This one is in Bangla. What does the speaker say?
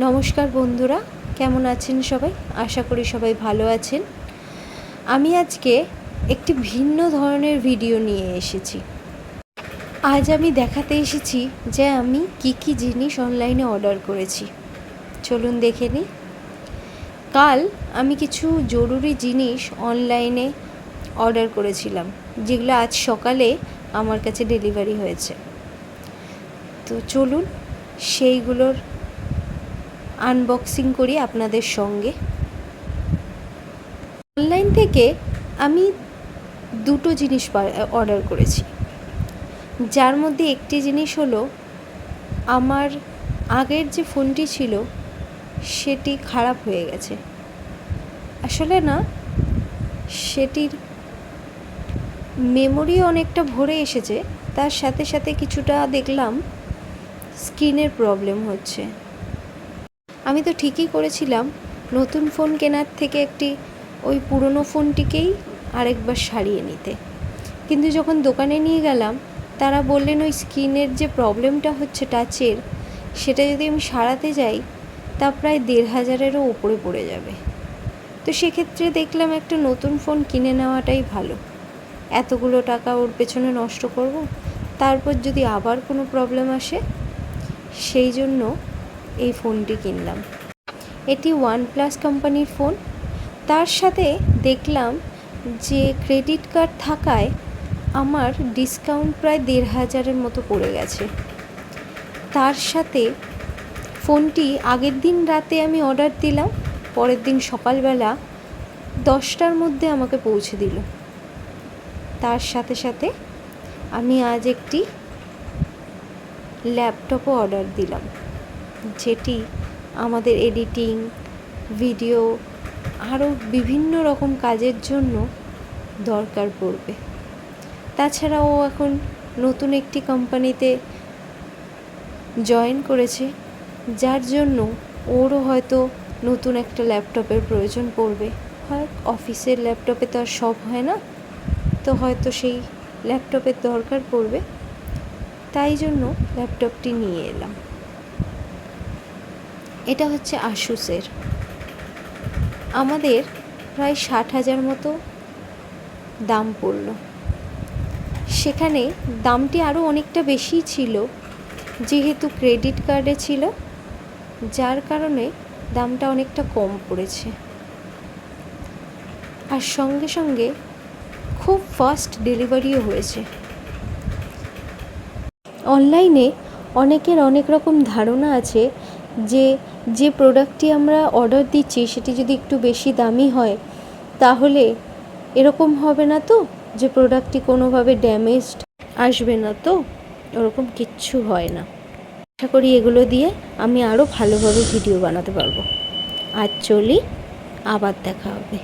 নমস্কার বন্ধুরা, কেমন আছেন সবাই? আশা করি সবাই ভালো আছেন। আমি আজকে একটি ভিন্ন ধরনের ভিডিও নিয়ে এসেছি। আজ আমি দেখাতে এসেছি যে আমি কি জিনিস অনলাইনে অর্ডার করেছি। চলুন দেখে নিই। কাল আমি কিছু জরুরি জিনিস অনলাইনে অর্ডার করেছিলাম, যেগুলো আজ সকালে আমার কাছে ডেলিভারি হয়েছে। তো চলুন সেইগুলোর আনবক্সিং করি আপনাদের সঙ্গে। অনলাইন থেকে আমি দুটো জিনিস অর্ডার করেছি, যার মধ্যে একটি জিনিস হলো আমার আগের যে ফোনটি ছিল সেটি খারাপ হয়ে গেছে। আসলে না, সেটির মেমোরি অনেকটা ভরে এসেছে, তার সাথে সাথে কিছুটা দেখলাম স্ক্রিনের প্রবলেম হচ্ছে। আমি তো ঠিকই করেছিলাম নতুন ফোন কেনার থেকে ওই পুরনো ফোনটিকেই আরেকবার সারিয়ে নিতে, কিন্তু যখন দোকানে নিয়ে গেলাম তারা বললেন ওই স্ক্রিনের যে প্রবলেমটা হচ্ছে টাচের, সেটা যদি আমি সারাতে যাই তা প্রায় ১,৫০০-এরও ওপরে পড়ে যাবে। তো সেক্ষেত্রে দেখলাম একটা নতুন ফোন কিনে নেওয়াটাই ভালো। এতগুলো টাকা ওর পেছনে নষ্ট করব, তারপর যদি আবার কোনো প্রবলেম আসে। সেই জন্য এই ফোনটি কিনলাম। এটি OnePlus কোম্পানির ফোন। তার সাথে দেখলাম যে ক্রেডিট কার্ড থাকায় আমার ডিসকাউন্ট প্রায় ১,৫০০-এর মতো পড়ে গেছে। তার সাথে ফোনটি আগের দিন রাতে আমি অর্ডার দিলাম, পরের দিন সকালবেলা 10টার মধ্যে আমাকে পৌঁছে দিল। তার সাথে সাথে আমি আজ একটি ল্যাপটপও অর্ডার দিলাম, যেটি আমাদের এডিটিং, ভিডিও আরও বিভিন্ন রকম কাজের জন্য দরকার পড়বে। তাছাড়াও এখন নতুন একটি কোম্পানিতে জয়েন করেছে, যার জন্য ওরও হয়তো নতুন একটা ল্যাপটপের প্রয়োজন পড়বে। হয় অফিসের ল্যাপটপে তো আর সব হয় না, তো হয়তো সেই ল্যাপটপের দরকার পড়বে। তাই জন্য ল্যাপটপটি নিয়ে এলাম। এটা হচ্ছে আসুসের। আমাদের প্রায় ৬০,০০০ মতো দাম পড়ল। সেখানে দামটি আরও অনেকটা বেশি ছিল, যেহেতু ক্রেডিট কার্ডে ছিল, যার কারণে দামটা অনেকটা কম পড়েছে। আর সঙ্গে সঙ্গে খুব ফাস্ট ডেলিভারিও হয়েছে। অনলাইনে অনেকের অনেক রকম ধারণা আছে যে প্রোডাক্টটি আমরা অর্ডার দিচ্ছি সেটি যদি একটু বেশি দামি হয় তাহলে এরকম হবে না তো, যে প্রোডাক্টটি কোনোভাবে ড্যামেজড আসবে না তো। ওরকম কিচ্ছু হয় না। আশা করি এগুলো দিয়ে আমি আরও ভালোভাবে ভিডিও বানাতে পারবো। আজ চলি, আবার দেখা হবে।